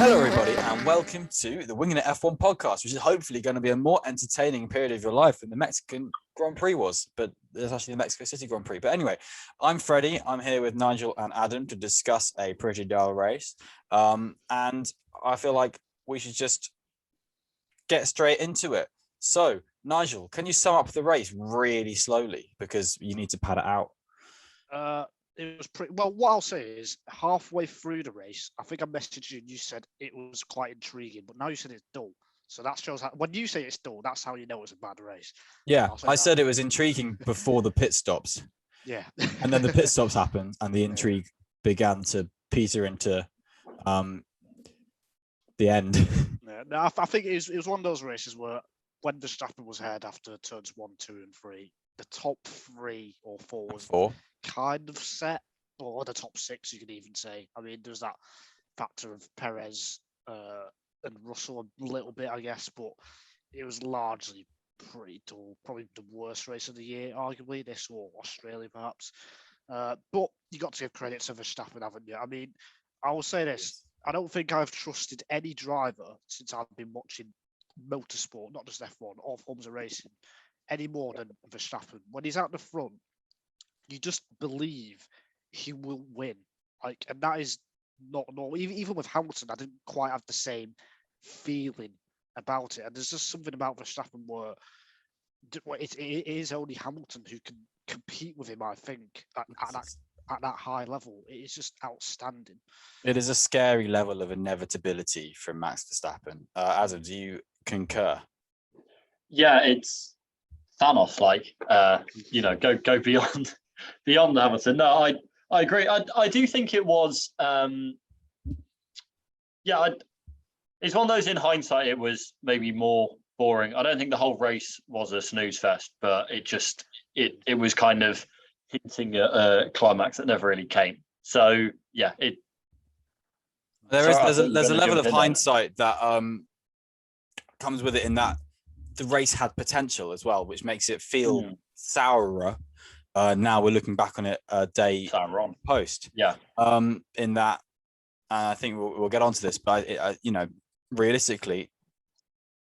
Hello, everybody, and welcome to the Winging It F1 podcast, which is hopefully going to be a more entertaining period of your life than the Mexican Grand Prix was, but there's actually the Mexico City Grand Prix. But anyway, I'm Freddie. I'm here with Nigel and Adam to discuss a pretty dull race. And I feel like we should just get straight into it. So, Nigel, can you sum up the race really slowly because you need to pad it out? It was pretty well. What I'll say is, halfway through the race, I think I messaged you and you said it was quite intriguing, but now you said it's dull. So that shows how, when you say it's dull, that's how you know it's a bad race. Yeah, I said it was intriguing before the pit stops. Yeah. And then the pit stops happened and the intrigue began to peter into the end. Yeah, no, I think it was one of those races where when Verstappen was ahead after turns 1, 2, and 3, the top 3 or 4 was kind of set, or the top 6, you could even say. I mean, there's that factor of Perez and Russell a little bit, I guess, but it was largely pretty dull. Probably the worst race of the year, arguably, this or Australia, perhaps. But you got to give credit to Verstappen, haven't you? I mean, I will say this. I don't think I've trusted any driver since I've been watching motorsport, not just F1 or forms of racing, any more than Verstappen. When he's out the front, you just believe he will win. And that is not normal. Even with Hamilton, I didn't quite have the same feeling about it. And there's just something about Verstappen where it is only Hamilton who can compete with him, I think, at that high level. It is just outstanding. It is a scary level of inevitability from Max Verstappen. Adam, do you concur? Yeah, it's Thanos-like. Go beyond Hamilton. No, I agree. I do think it was. It's one of those. In hindsight, it was maybe more boring. I don't think the whole race was a snooze fest, but it was kind of hinting at a climax that never really came. So yeah, there's a level of hindsight that comes with it in that the race had potential as well, which makes it feel sourer. Now we're looking back on it a day post. Yeah. In that, I think we'll get onto this, but realistically,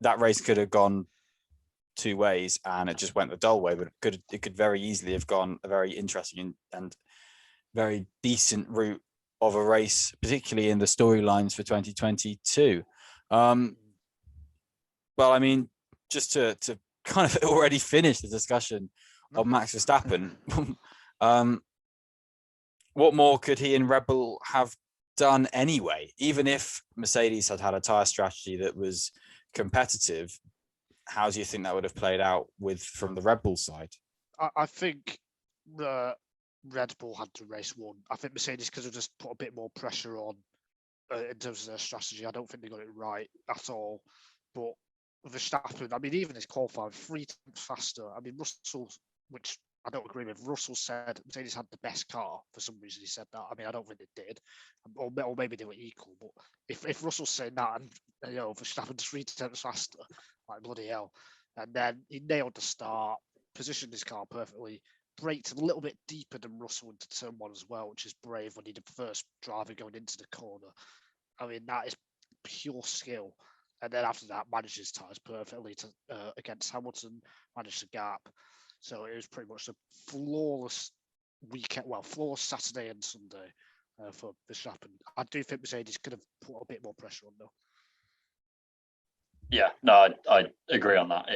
that race could have gone two ways, and it just went the dull way. But it could very easily have gone a very interesting and very decent route of a race, particularly in the storylines for 2022. Well, I mean, just to kind of already finish the discussion of Max Verstappen, what more could he and Red Bull have done anyway? Even if Mercedes had a tyre strategy that was competitive, how do you think that would have played out from the Red Bull side? I think the Red Bull had to race one. I think Mercedes could have just put a bit more pressure on in terms of their strategy. I don't think they got it right at all. But Verstappen, I mean, even his qualifying 3 times faster. I mean, Russell, which I don't agree with. Russell said Mercedes had the best car. For some reason, he said that. I mean, I don't think they did, or maybe they were equal. But if Russell's saying that, and Verstappen's 3 times faster, like bloody hell, and then he nailed the start, positioned his car perfectly, braked a little bit deeper than Russell into turn 1 as well, which is brave when you're the first driver going into the corner. I mean, that is pure skill. And then after that, managed his tyres perfectly against Hamilton, managed the gap. So it was pretty much a flawless weekend, flawless Saturday and Sunday for Verstappen. I do think Mercedes could have put a bit more pressure on, though. Yeah, no, I agree on that.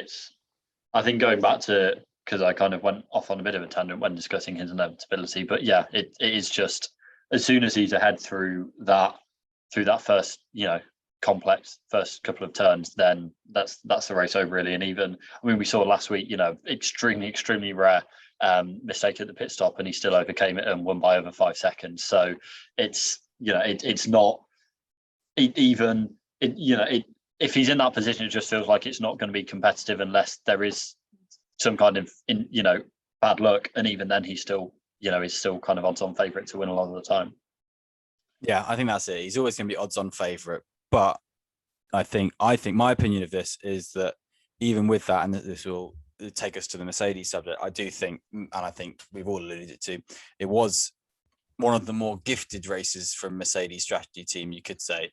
I think going back to, because I kind of went off on a bit of a tangent when discussing his inevitability, but yeah, it is just as soon as he's ahead through that first, complex first couple of turns, then that's the race over really. And even, I mean, we saw last week, extremely rare mistake at the pit stop, and he still overcame it and won by over 5 seconds. So it's not even if he's in that position, it just feels like it's not going to be competitive unless there is some kind of bad luck, and even then he's still is still kind of odds-on favourite to win a lot of the time. Yeah, I think that's it. He's always going to be odds-on favourite. But I think my opinion of this is that even with that, and this will take us to the Mercedes subject, I do think, and I think we've all alluded to, it was one of the more gifted races from Mercedes strategy team, you could say,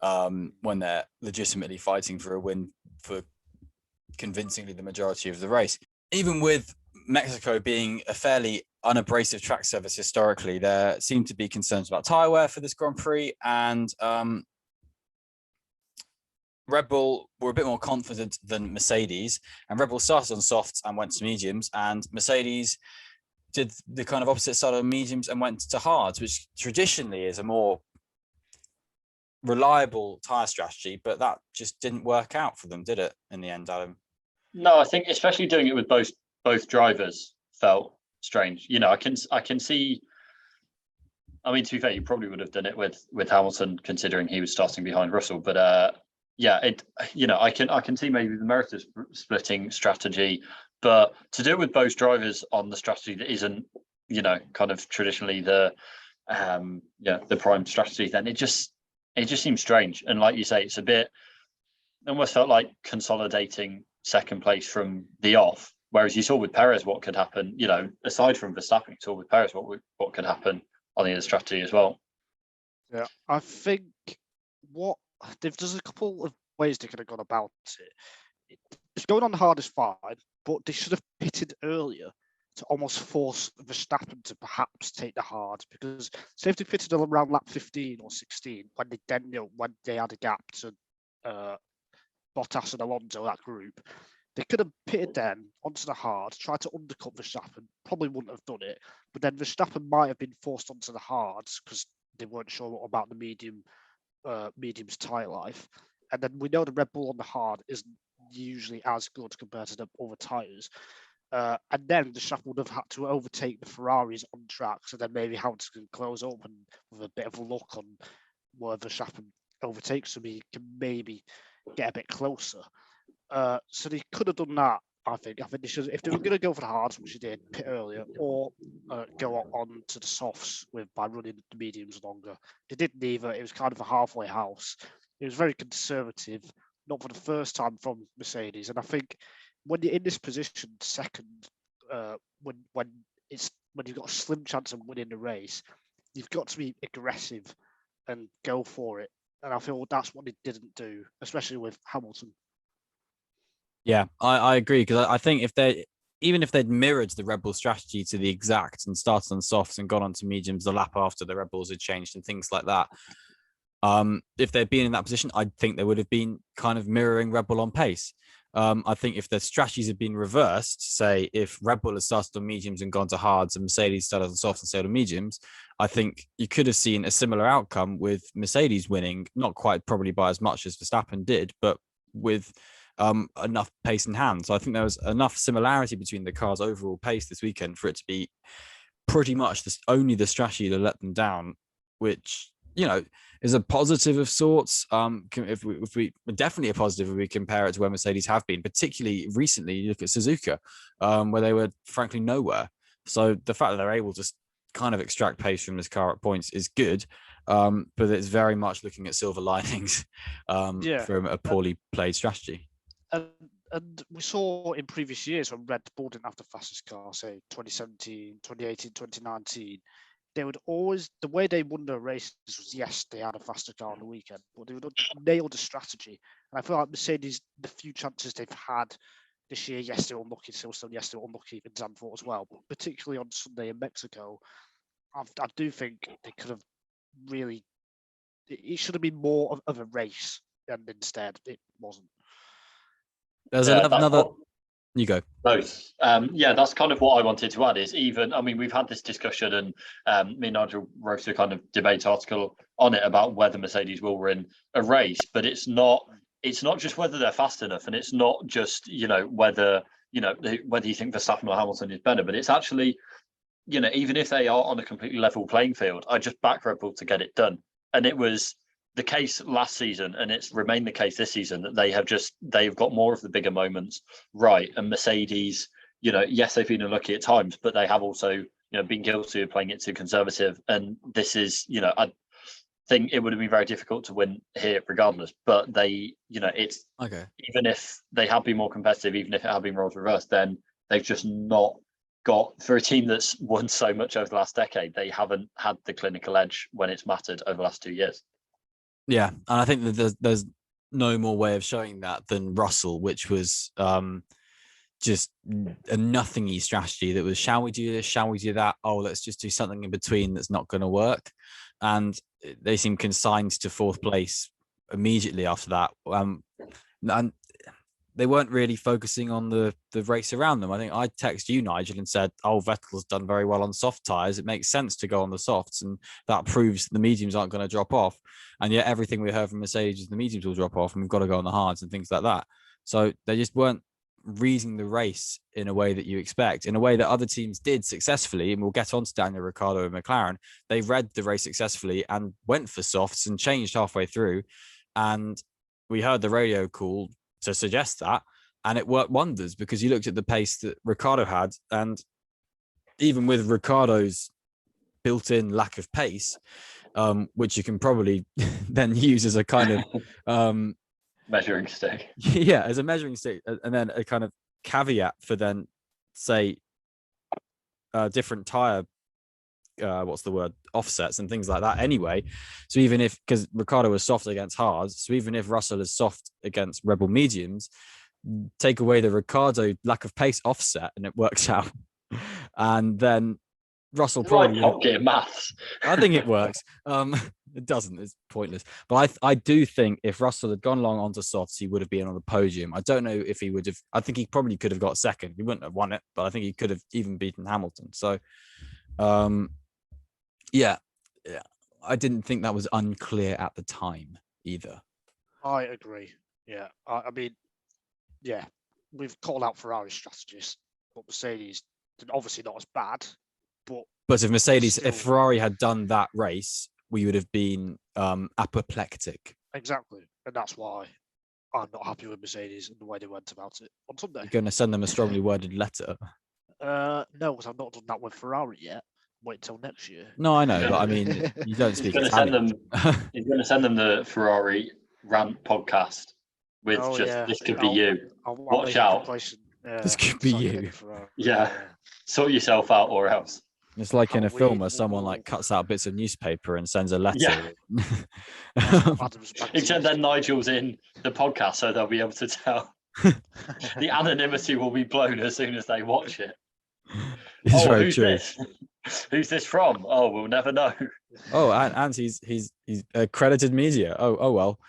when they're legitimately fighting for a win for convincingly the majority of the race. Even with Mexico being a fairly unabrasive track surface historically, there seemed to be concerns about tyre wear for this Grand Prix, and Red Bull were a bit more confident than Mercedes, and Red Bull started on softs and went to mediums, and Mercedes did the kind of opposite side of mediums and went to hards, which traditionally is a more reliable tyre strategy, but that just didn't work out for them, did it, in the end, Adam? No, I think especially doing it with both drivers felt strange. You know, I can see. I mean, to be fair, you probably would have done it with Hamilton, considering he was starting behind Russell. But yeah, I can see maybe the merit of splitting strategy, but to do it with both drivers on the strategy that isn't, kind of traditionally the prime strategy, then it just seems strange. And like you say, it's a bit, almost felt like consolidating second place from the off. Whereas you saw with Perez what could happen, aside from Verstappen, you saw with Perez what could happen on the other strategy as well. Yeah, I think there's a couple of ways they could have gone about it. It's going on the hard is fine, but they should have pitted earlier to almost force Verstappen to perhaps take the hard, because say if they pitted around lap 15 or 16 when they had a gap to Bottas and Alonso, that group, they could have pitted then onto the hard, tried to undercut Verstappen, probably wouldn't have done it, but then Verstappen might have been forced onto the hards because they weren't sure about the medium's tyre life. And then we know the Red Bull on the hard isn't usually as good compared to the other tyres. And then Verstappen would have had to overtake the Ferraris on track, so then maybe Hamilton can close up and with a bit of luck on where Verstappen overtakes, so he can maybe get a bit closer. So they could have done that. I think they should, if they were going to go for the hards, which they did, pit earlier, or go on to the softs by running the mediums longer. They did neither. It was kind of a halfway house. It was very conservative, not for the first time from Mercedes. And I think when you're in this position, second, when you've got a slim chance of winning the race, you've got to be aggressive and go for it. And I feel that's what they didn't do, especially with Hamilton. Yeah, I agree, because I think even if they'd mirrored the Red Bull strategy to the exact and started on softs and gone on to mediums the lap after the Red Bulls had changed and things like that, if they'd been in that position, I think they would have been kind of mirroring Red Bull on pace. I think if the strategies had been reversed, say if Red Bull had started on mediums and gone to hards and Mercedes started on softs and stayed on mediums, I think you could have seen a similar outcome with Mercedes winning, not quite probably by as much as Verstappen did, but with enough pace in hand. So I think there was enough similarity between the cars' overall pace this weekend for it to be pretty much only the strategy that let them down, which, is a positive of sorts. If we definitely a positive if we compare it to where Mercedes have been, particularly recently. You look at Suzuka, where they were frankly nowhere. So the fact that they're able to kind of extract pace from this car at points is good, but it's very much looking at silver linings from a poorly played strategy. And we saw in previous years when Red Bull didn't have the fastest car, say 2017, 2018, 2019, they would always, the way they won their races was, yes, they had a faster car on the weekend, but they would nail the strategy. And I feel like Mercedes, the few chances they've had this year, yes, they were unlucky, Silverstone, yes, they were unlucky in Zandvoort as well, but particularly on Sunday in Mexico, I do think they could have really, it should have been more of a race, and instead it wasn't. There's another. You go. Both. That's kind of what I wanted to add is we've had this discussion and me and Nigel wrote a kind of debate article on it about whether Mercedes will win a race, but it's not just whether they're fast enough, and it's not just, whether you think Verstappen or Hamilton is better, but it's actually, even if they are on a completely level playing field, I just back Red Bull to get it done. And it was the case last season, and it's remained the case this season, that they've got more of the bigger moments right. And Mercedes, yes, they've been unlucky at times, but they have also, been guilty of playing it too conservative. And this is, I think it would have been very difficult to win here regardless. But they, it's okay. Even if they have been more competitive, even if it had been roles reversed, then they've just not got, for a team that's won so much over the last decade, they haven't had the clinical edge when it's mattered over the last 2 years. Yeah, and I think that there's no more way of showing that than Russell, which was just a nothingy strategy that was, shall we do this? Shall we do that? Oh, let's just do something in between that's not going to work. And they seem consigned to fourth place immediately after that. And they weren't really focusing on the race around them. I think I texted you, Nigel, and said, oh, Vettel's done very well on soft tyres. It makes sense to go on the softs, and that proves the mediums aren't going to drop off. And yet everything we heard from Mercedes is the mediums will drop off and we've got to go on the hards and things like that. So they just weren't reading the race in a way that you expect, in a way that other teams did successfully. And we'll get on to Daniel Ricciardo and McLaren. They read the race successfully and went for softs and changed halfway through. And we heard the radio call to suggest that, and it worked wonders because you looked at the pace that Ricciardo had, and even with Ricciardo's built-in lack of pace, which you can probably then use as a kind of measuring stick. Yeah, as a measuring stick, and then a kind of caveat for then, say, different tire, what's the word, offsets and things like that anyway. So even if, because Ricciardo was soft against hards, so even if Russell is soft against Rebel mediums, take away the Ricciardo lack of pace offset and it works out. And then Russell probably Top gear maths. I think it works. It doesn't. It's pointless. But I do think if Russell had gone long onto softs, he would have been on the podium. I don't know if he would have. I think he probably could have got second. He wouldn't have won it, but I think he could have even beaten Hamilton. So, yeah, I didn't think that was unclear at the time either. I agree. Yeah, I mean, yeah, we've called out Ferrari strategies, but Mercedes obviously not as bad. But if Ferrari had done that race, we would have been apoplectic. Exactly, and that's why I'm not happy with Mercedes and the way they went about it on Sunday. You're going to send them a strongly worded letter? No, because I've not done that with Ferrari yet. Wait until next year. No, I know, but I mean, you don't speak Italian. He's going to send them the Ferrari rant podcast with this could be you. Watch out. This could be you. Yeah. Sort yourself out or else. It's like in a film where someone like cuts out bits of newspaper and sends a letter. Yeah. Except then Nigel's in the podcast, so they'll be able to tell. The anonymity will be blown as soon as they watch it. It's very true. This? Who's this from? Oh, we'll never know. Oh, and he's accredited media. Oh well.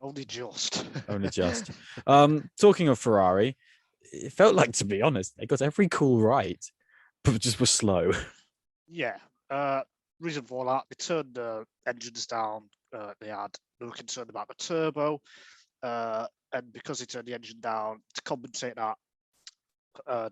Only just. Only just. Talking of Ferrari, it felt like, to be honest, they got every call right, but just were slow. Yeah. Reason for that, they turned the engines down. They were concerned about the turbo, and because they turned the engine down to compensate that,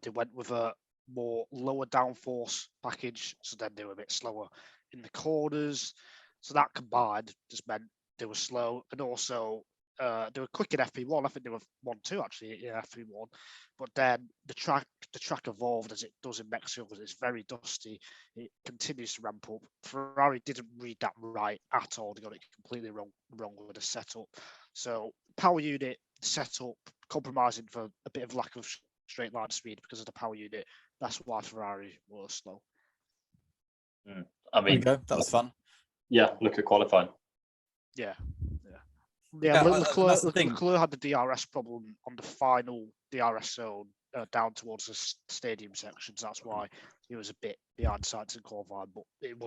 they went with a more lower downforce package. So then they were a bit slower in the corners. So that combined just meant they were slow, and also they were quick in FP1. I think they were 1-2 actually in FP1. But then the track evolved as it does in Mexico because it's very dusty. It continues to ramp up. Ferrari didn't read that right at all. They got it completely wrong with the setup. So power unit setup compromising for a bit of lack of straight line speed because of the power unit. That's why Ferrari were slow. I mean, that was fun. Yeah, look at qualifying. Yeah. Leclerc had the DRS problem on the final DRS zone down towards the stadium sections. That's why he was a bit behind sights in qualifying, but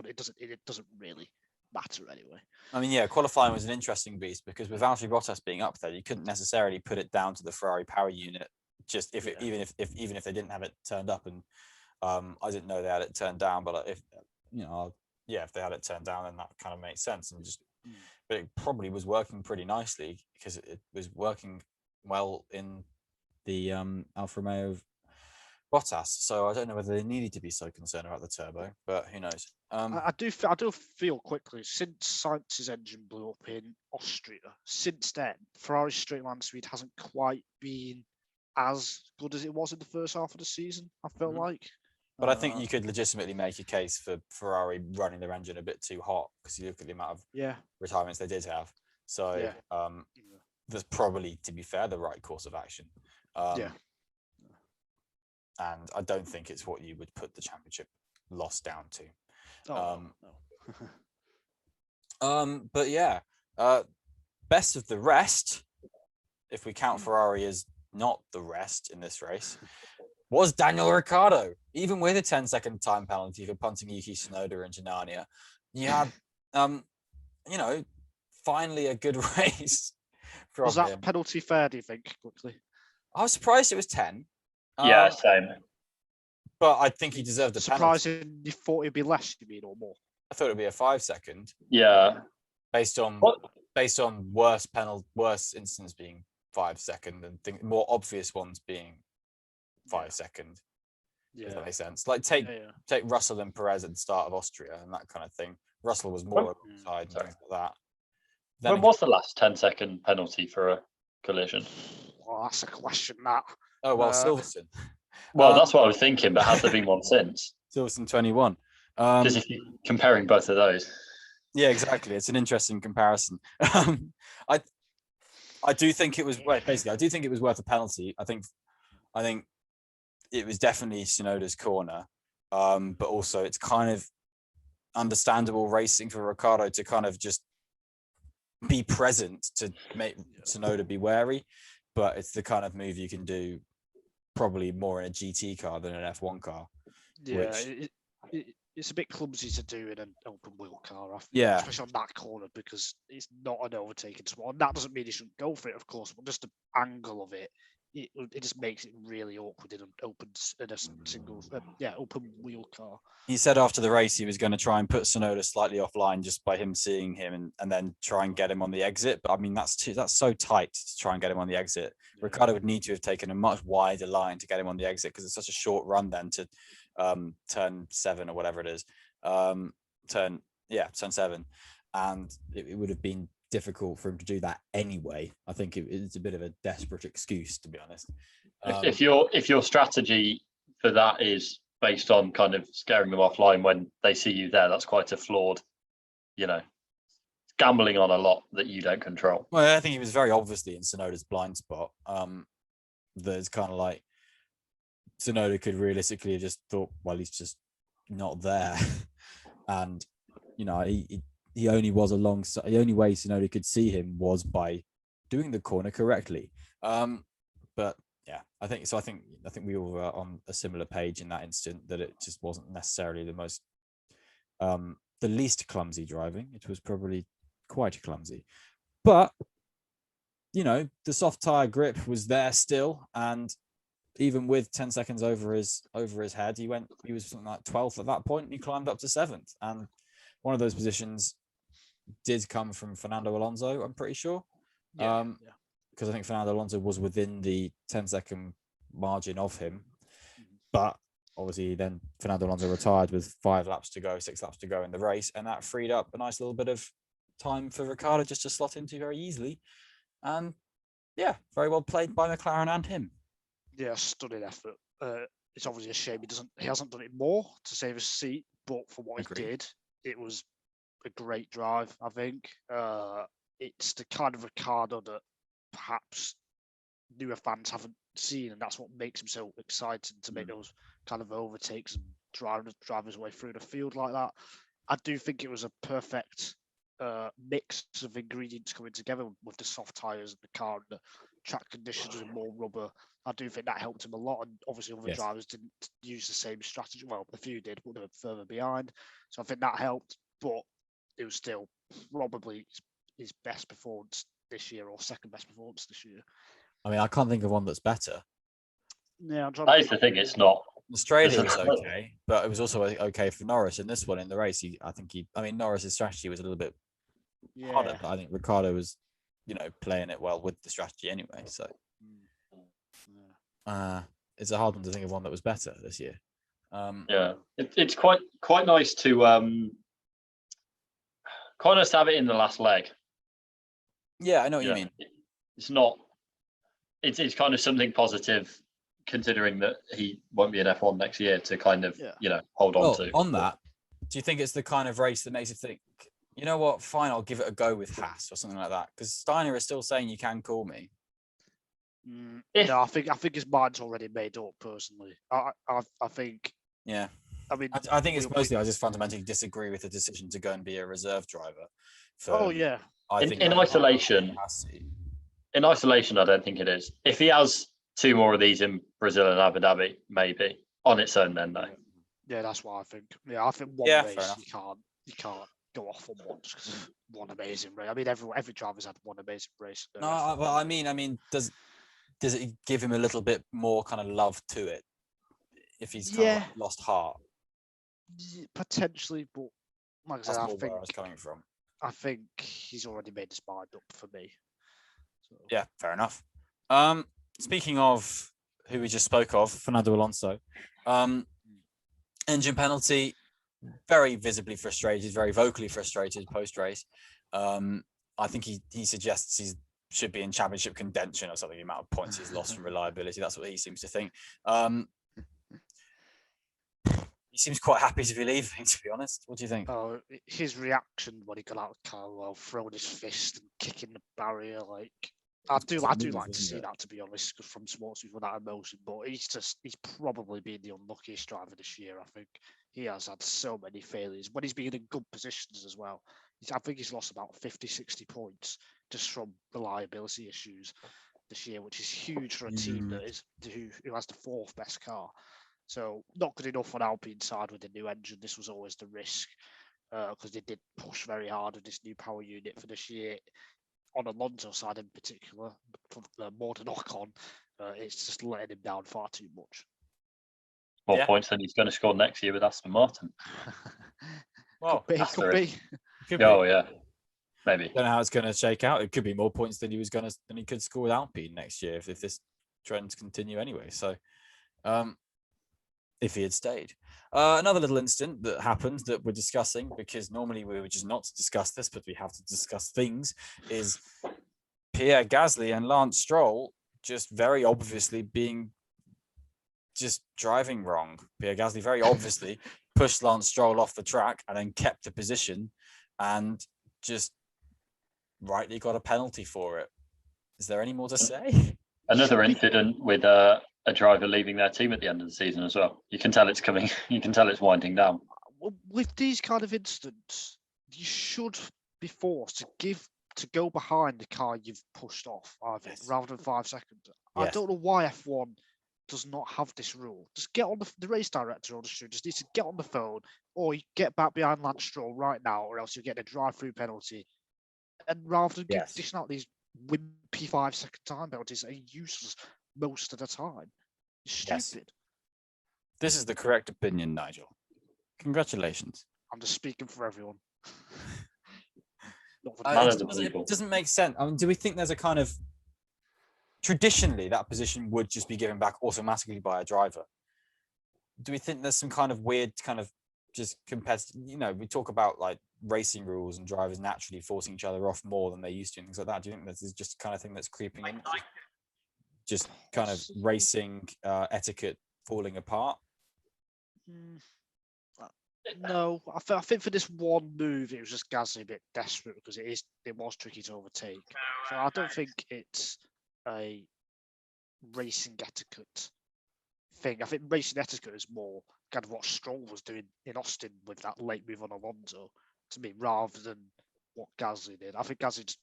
it doesn't really matter anyway. I mean, yeah, qualifying was an interesting beast because with Valtteri Bottas being up there, you couldn't necessarily put it down to the Ferrari power unit. Just even if they didn't have it turned up, and I didn't know they had it turned down, but if they had it turned down, then that kind of makes sense. And but it probably was working pretty nicely because it was working well in the Alfa Romeo of Bottas. So I don't know whether they needed to be so concerned about the turbo, but who knows? I do feel quickly since Sainz's engine blew up in Austria. Since then, Ferrari's straight line speed hasn't quite been as good as it was in the first half of the season. I felt like. But I think you could legitimately make a case for Ferrari running their engine a bit too hot because you look at the amount of retirements they did have. So that's probably, to be fair, the right course of action. And I don't think it's what you would put the championship loss down to. But yeah, best of the rest, if we count Ferrari as not the rest in this race, was Daniel Ricciardo. Even with a 10-second time penalty for punting Yuki Tsunoda and Janania, you had, finally a good race from Was that him. penalty fair, do you think, quickly? I was surprised it was 10. Yeah, same. But I think he deserved the penalty. Surprising you thought it'd be less, you mean, or more? I thought it'd be a 5-second. Yeah. Based on worse incidents being 5-second and more obvious ones being 5-second. Yeah. Does that make sense? Like take Russell and Perez at the start of Austria and that kind of thing. Russell was more alongside and things like that. Then when was the last 10-second penalty for a collision? Well, that's a question, that. Oh, well, Silverstone. Well, that's what I was thinking, but has there been one since? Silverstone 21. Because if you're comparing both of those. Yeah, exactly. It's an interesting comparison. I do think it was basically. I do think it was worth a penalty. I think it was definitely Tsunoda's corner, but also it's kind of understandable racing for Ricciardo to kind of just be present to make Tsunoda be wary. But it's the kind of move you can do probably more in a GT car than an F1 car. Yeah, it's a bit clumsy to do in an open wheel car, I think, yeah, especially on that corner because it's not an overtaking spot. And that doesn't mean you shouldn't go for it, of course, but just the angle of it, it just makes it really awkward in an open wheel car. He said after the race he was going to try and put Tsunoda slightly offline just by him seeing him and then try and get him on the exit. But I mean, that's so tight to try and get him on the exit. Yeah. Ricciardo would need to have taken a much wider line to get him on the exit because it's such a short run then to turn 7 or whatever it is. Turn 7. And it would have been difficult for him to do that anyway. I think it's a bit of a desperate excuse, to be honest. If your strategy for that is based on kind of scaring them offline when they see you there, that's quite a flawed, gambling on a lot that you don't control. Well, I think he was very obviously in Tsunoda's blind spot. There's kind of like Tsunoda could realistically have just thought, well, he's just not there. And, he only was alongside. The only way Tsunoda could see him was by doing the corner correctly. But yeah, I think we all were on a similar page in that instant that it just wasn't necessarily the most, the least clumsy driving. It was probably quite clumsy, but the soft tire grip was there still, and even with 10 seconds over his head, he was something like 12th at that point, and he climbed up to 7th, and one of those positions did come from Fernando Alonso, I'm pretty sure. Because I think Fernando Alonso was within the 10-second margin of him. But obviously then Fernando Alonso retired with 6 laps to go in the race, and that freed up a nice little bit of time for Ricciardo just to slot into very easily. And yeah, very well played by McLaren and him. Yeah, stunning effort. It's obviously a shame he hasn't done it more to save his seat, but for what he did, it was a great drive, I think. It's the kind of Ricciardo that perhaps newer fans haven't seen, and that's what makes him so exciting to make those kind of overtakes and drive his way through the field like that. I do think it was a perfect mix of ingredients coming together with the soft tyres and the car and the track conditions with more rubber. I do think that helped him a lot, and obviously other drivers didn't use the same strategy. Well, a few did, but they were further behind. So I think that helped, but it was still probably his best performance this year, or second best performance this year. I mean, I can't think of one that's better. Yeah, that's the thing. It's not. Australia was okay, but it was also okay for Norris. In this one, in the race, Norris's strategy was a little bit harder. But I think Ricciardo was, playing it well with the strategy anyway. So, it's a hard one to think of one that was better this year. It's quite nice to have it in the last leg. Yeah, I know what you mean. It's not. It's kind of something positive, considering that he won't be in F1 next year, to kind of hold on to. On that, do you think it's the kind of race that makes you think, you know what, fine, I'll give it a go with Haas or something like that? Because Steiner is still saying you can call me. No, I think his mind's already made up. Personally, I think. Yeah. I mean, I think it's mostly I just fundamentally disagree with the decision to go and be a reserve driver, Oh yeah. In isolation, I don't think it is. If he has 2 more of these in Brazil and Abu Dhabi, maybe on its own. Then though. Yeah, that's what I think. Yeah, I think one race you can't go off on one just because of one amazing race. I mean, every driver's had one amazing race. No, but I mean, does it give him a little bit more kind of love to it if he's kind of lost heart? Potentially, but like I said, I think where I was coming from. I think he's already made his mind up for me. So. Yeah, fair enough. Speaking of who we just spoke of, Fernando Alonso, engine penalty, very visibly frustrated, very vocally frustrated post-race. I think he suggests he should be in championship contention or something, the amount of points he's lost from reliability. That's what he seems to think. He seems quite happy to be leaving, to be honest. What do you think? Oh, his reaction when he got out of the car, well, throwing his fist and kicking the barrier, like I do like to see that, to be honest, from sports with that emotion. But he's probably been the unluckiest driver this year. I think he has had so many failures when he's been in good positions as well. I think he's lost about 50, 60 points just from reliability issues this year, which is huge for a team who has the 4th best car. So not good enough on Alpine side with the new engine. This was always the risk because they did push very hard with this new power unit for this year. On Alonso's side in particular, more to knock on, it's just letting him down far too much. More points than he's going to score next year with Aston Martin. Well, could be. Oh yeah, maybe. I don't know how it's going to shake out. It could be more points than he could score with Alpine next year if this trends continue anyway. So, if he had stayed. Another little incident that happened that we're discussing, because normally we would just not discuss this, but we have to discuss things, is Pierre Gasly and Lance Stroll just very obviously just driving wrong. Pierre Gasly very obviously pushed Lance Stroll off the track and then kept the position and just rightly got a penalty for it. Is there any more to say? Another incident with a driver leaving their team at the end of the season as well. You can tell it's coming. You can tell it's winding down. With these kind of incidents, you should be forced to go behind the car you've pushed off, rather than 5 seconds. Yes. I don't know why F1 does not have this rule. Just get on the race director or the student just needs to get on the phone, or you get back behind Lance Stroll right now, or else you'll get a drive-through penalty. And rather than dishing out these wimpy 5-second time penalties that are useless most of the time. Stupid. Yes. This is the correct opinion, Nigel. Congratulations. I'm just speaking for everyone. It doesn't make sense. I mean, do we think there's a kind of traditionally that position would just be given back automatically by a driver? Do we think there's some kind of weird kind of just competitive? We talk about like racing rules and drivers naturally forcing each other off more than they used to and things like that. Do you think this is just the kind of thing that's creeping in? Just kind of racing etiquette falling apart? No, I think for this one move, it was just Gasly a bit desperate because it was tricky to overtake. So I don't think it's a racing etiquette thing. I think racing etiquette is more kind of what Stroll was doing in Austin with that late move on Alonso, to me, rather than what Gasly did. I think Gasly just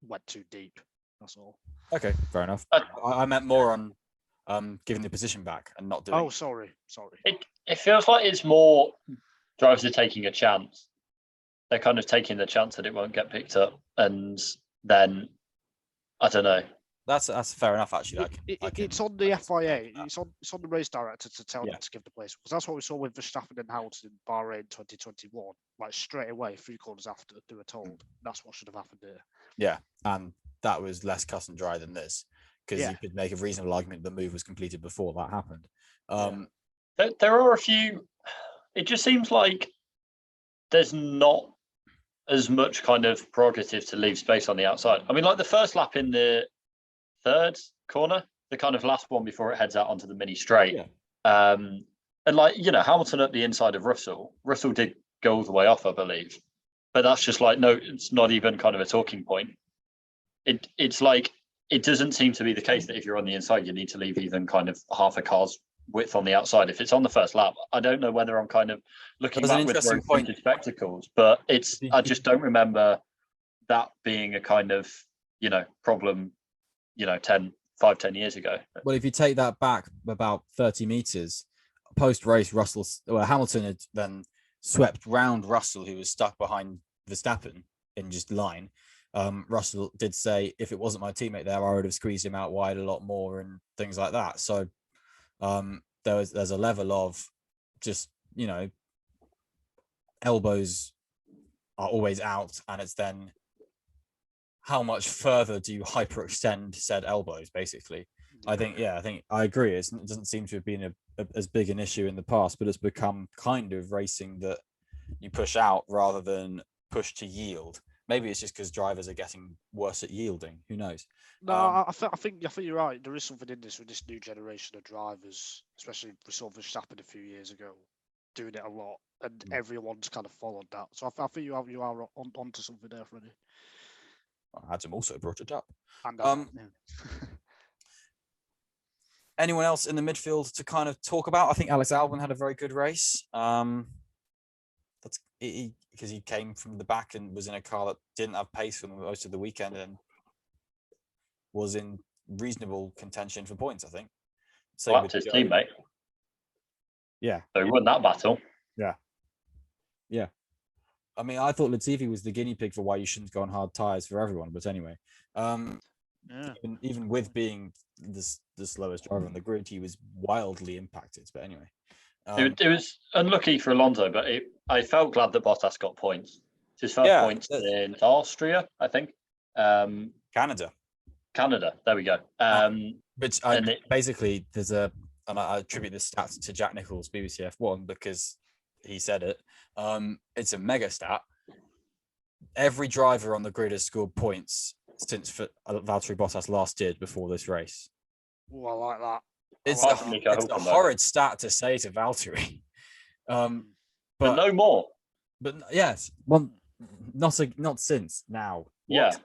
went too deep. That's all. Okay, fair enough. I meant more on giving the position back and not doing. Oh, sorry. It feels like it's more drivers are taking a chance. They're kind of taking the chance that it won't get picked up, and then I don't know. That's fair enough, actually. It's on the FIA. It's on the race director to tell them to give the place, because that's what we saw with Verstappen and Hamilton in Bahrain 2021. Like straight away, 3 corners after they were told. That's what should have happened here. Yeah, and that was less cut and dry than this, because you could make a reasonable argument the move was completed before that happened. There are a few. It just seems like there's not as much kind of prerogative to leave space on the outside. I mean, like the first lap in the 3rd corner, the kind of last one before it heads out onto the mini straight. Yeah. And like, Hamilton at the inside of Russell did go all the way off, I believe. But that's just like, no, it's not even kind of a talking point. It's like, it doesn't seem to be the case that if you're on the inside, you need to leave even kind of half a car's width on the outside. If it's on the first lap, I don't know whether I'm kind of looking back with rose-tinted spectacles, but I just don't remember that being a kind of, problem, 10 years ago. Well, if you take that back about 30 meters, post-race, Hamilton had then swept round Russell, who was stuck behind Verstappen in just line. Russell did say, if it wasn't my teammate there, I would have squeezed him out wide a lot more and things like that. So there's a level of just, elbows are always out, and it's then how much further do you hyperextend said elbows, basically. I think I agree. It doesn't seem to have been as big an issue in the past, but it's become kind of racing that you push out rather than push to yield. Maybe it's just because drivers are getting worse at yielding. Who knows? No, I think you're right. There is something in this with this new generation of drivers, especially we saw Verstappen a few years ago, doing it a lot, and everyone's kind of followed that. So I think you are onto something there, Freddie. Adam also brought it up. And anyone else in the midfield to kind of talk about? I think Alex Albon had a very good race. That's because he came from the back and was in a car that didn't have pace for most of the weekend and was in reasonable contention for points, I think. Well, that's his teammate. Yeah. So he won that battle. Yeah. Yeah. I mean, I thought Latifi was the guinea pig for why you shouldn't go on hard tyres for everyone. But anyway, even with being the slowest driver on the grid, he was wildly impacted. But anyway. It was unlucky for Alonso, but I felt glad that Bottas got points. It's his first points in Austria, I think. Canada. There we go. Basically, and I attribute this stat to Jack Nicholls, BBC F1, because he said it. It's a mega stat. Every driver on the grid has scored points since Valtteri Bottas last did before this race. Oh, I like that. It's a horrid stat to say to Valtteri. But no more. But yes, not since now. What?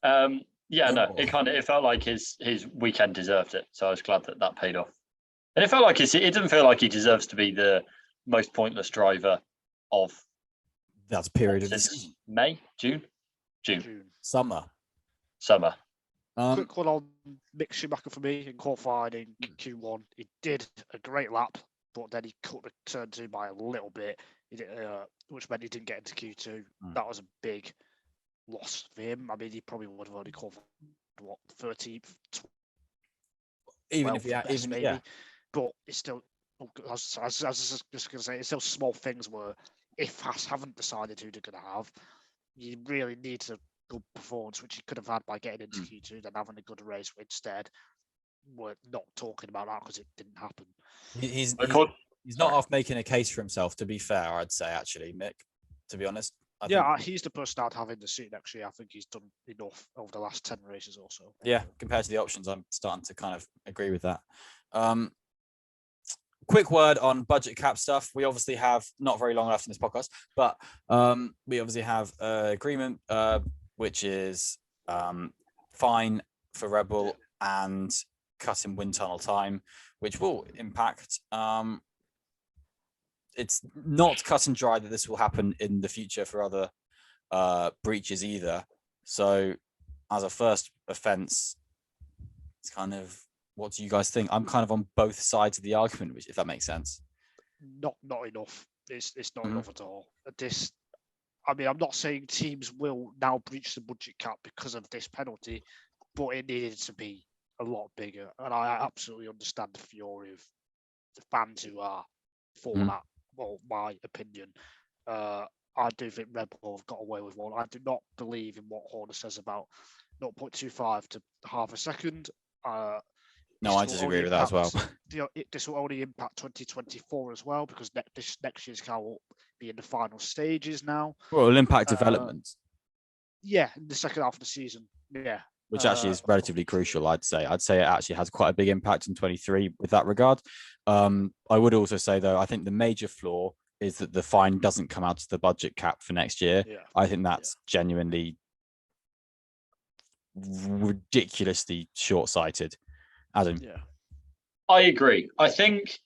No. It felt like his weekend deserved it. So I was glad that paid off. And it felt like it didn't feel like he deserves to be the most pointless driver of that period of the season. May, June, summer. Quick one on Mick Schumacher for me in qualifying in Q1. He did a great lap, but then he cut the turn 2 by a little bit, which meant he didn't get into Q2. That was a big loss for him. I mean, he probably would have only qualified 13th, even if he maybe. Yeah. But it's still. I was just going to say, it's still small things where if Haas haven't decided who they're going to have, you really need a good performance, which he could have had by getting into Q2, then having a good race. Instead, we're not talking about that because it didn't happen. He's not off making a case for himself, to be fair, I'd say, actually, Mick, to be honest. He's the person I'd have in the seat next year. I think he's done enough over the last 10 races or so. Yeah, compared to the options, I'm starting to kind of agree with that. Quick word on budget cap stuff. We obviously have not very long left in this podcast, but we obviously have an agreement, which is fine for Red Bull and cut in wind tunnel time, which will impact. It's not cut and dry that this will happen in the future for other breaches either. So as a first offence, it's kind of, what do you guys think? I'm kind of on both sides of the argument, if that makes sense. Not enough. It's not enough at all. I'm not saying teams will now breach the budget cap because of this penalty, but it needed to be a lot bigger. And I absolutely understand the fury of the fans who are for that. Well, my opinion. I do think Red Bull have got away with one. I do not believe in what Horner says about 0.25 to half a second. No, I disagree with that as well. This will only impact 2024 as well, because next year's car will be in the final stages now. Well, it'll impact development. Yeah, in the second half of the season. Yeah. Which actually is relatively crucial, I'd say. I'd say it actually has quite a big impact in 23 with that regard. I would also say, though, I think the major flaw is that the fine doesn't come out to the budget cap for next year. Yeah. I think that's genuinely ridiculously short-sighted. Adam? Yeah. I agree. I think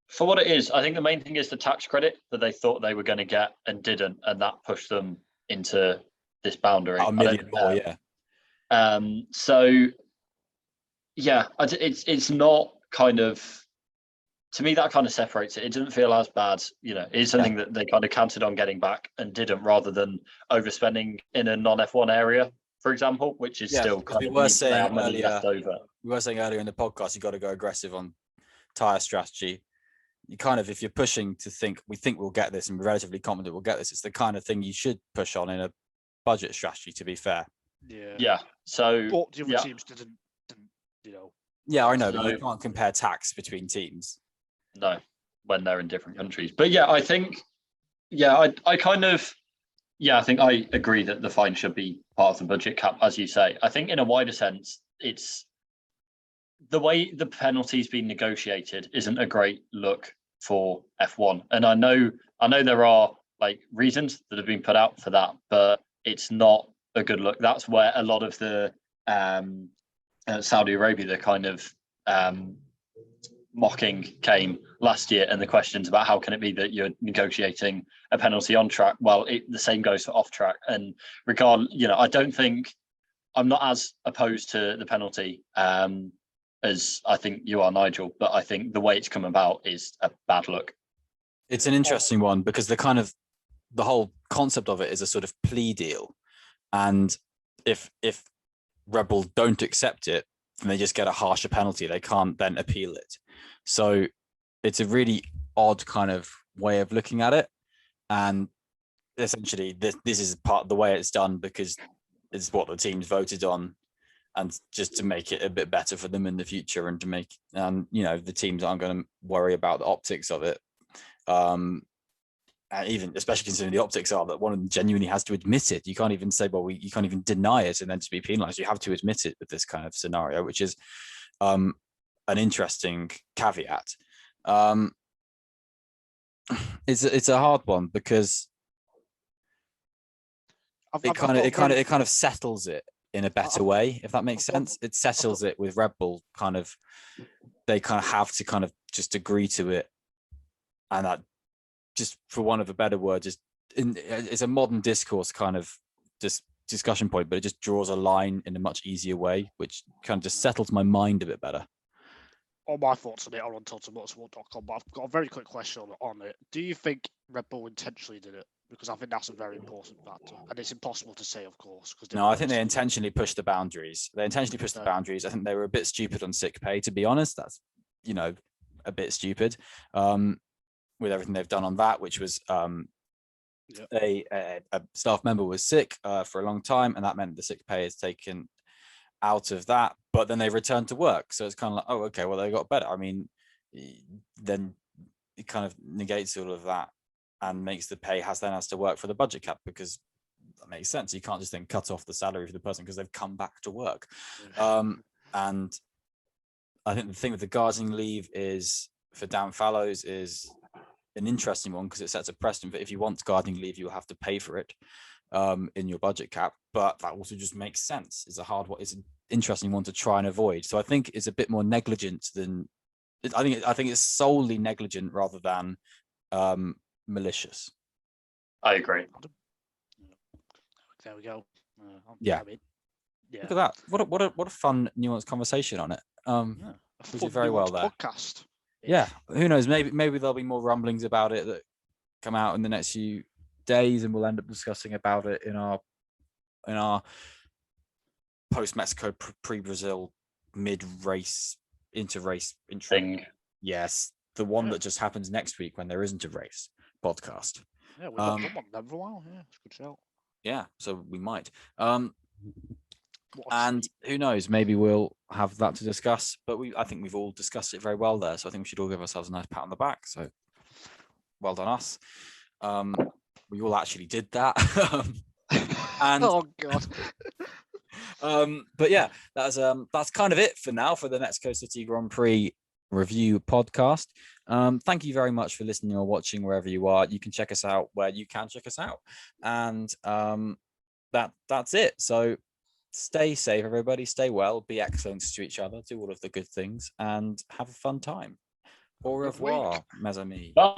for what it is, I think the main thing is the tax credit that they thought they were going to get and didn't, and that pushed them into this boundary. A million more, yeah. So yeah, it's not kind of, to me, that kind of separates it. It doesn't feel as bad, it's something that they kind of counted on getting back and didn't, rather than overspending in a non-F1 area, for example, which is still kind of means they have money left over. We were saying earlier in the podcast, you got to go aggressive on tyre strategy. You kind of, if you're pushing to think, we think we'll get this and we're relatively confident we'll get this, it's the kind of thing you should push on in a budget strategy, to be fair. Yeah. So but the other teams didn't. Yeah, I know, but you can't compare tax between teams. No, when they're in different countries. But yeah, I think, I kind of, I think I agree that the fine should be part of the budget cap, as you say. I think in a wider sense, it's the way the penalty's been negotiated isn't a great look for F1. And I know there are like reasons that have been put out for that, but it's not a good look. That's where a lot of the Saudi Arabia, the kind of mocking came last year, and the questions about how can it be that you're negotiating a penalty on track. Well, the same goes for off track. And I don't think, I'm not as opposed to the penalty as I think you are, Nigel, but I think the way it's come about is a bad look. It's an interesting one because the whole concept of it is a sort of plea deal, and if Red Bull don't accept it, then they just get a harsher penalty. They can't then appeal it. So it's a really odd kind of way of looking at it. And essentially this is part of the way it's done because it's what the teams voted on, and just to make it a bit better for them in the future, and to make, the teams aren't going to worry about the optics of it. And even, especially considering the optics are that one of them genuinely has to admit it. You can't even say, well, you can't even deny it and then to be penalized. You have to admit it with this kind of scenario, which is an interesting caveat. It's a hard one because it kind of settles it in a better way, if that makes sense. It settles it with Red Bull. They kind of have to kind of just agree to it, and that, just for one of a better word, it's a modern discourse kind of discussion point, but it just draws a line in a much easier way, which kind of just settles my mind a bit better. All my thoughts on it are on totalmotorsport.com, but I've got a very quick question on it. Do you think Red Bull intentionally did it? Because I think that's a very important factor, and it's impossible to say, of course. No, I think they intentionally pushed the boundaries. I think they were a bit stupid on sick pay, to be honest. That's, a bit stupid. With everything they've done on that, which was a staff member was sick for a long time, and that meant the sick pay is taken out of that, but then they returned to work. So it's kind of like, oh, okay, well, they got better. I mean, then it kind of negates all of that and makes the pay has to work for the budget cap, because that makes sense. You can't just then cut off the salary for the person because they've come back to work. And I think the thing with the gardening leave is, for Dan Fallows, is an interesting one because it sets a precedent. But if you want gardening leave, you'll have to pay for it in your budget cap. But that also just makes sense. It's a hard one. It's an interesting one to try and avoid. So I think it's a bit more negligent than. I think it's solely negligent rather than malicious. I agree. There we go. Yeah. Look at that. What a fun, nuanced conversation on it. We did very well there. Podcast. Yeah, who knows? Maybe there'll be more rumblings about it that come out in the next few days, and we'll end up discussing about it in our post Mexico pre-Brazil mid-race inter-race thing. Yes, the one that just happens next week when there isn't a race podcast. Yeah, we've not done one for a while. Yeah, it's a good show. Yeah, so we might. And who knows, maybe we'll have that to discuss, but I think we've all discussed it very well there, so I think we should all give ourselves a nice pat on the back. So well done us. We all actually did that. And oh god. But yeah, that's kind of it for now for the Mexico City Grand Prix review podcast. Thank you very much for listening or watching wherever you are. You can check us out where you can check us out, and that's it. So stay safe, everybody. Stay well. Be excellent to each other. Do all of the good things, and have a fun time. Au revoir, mes amis. Bye.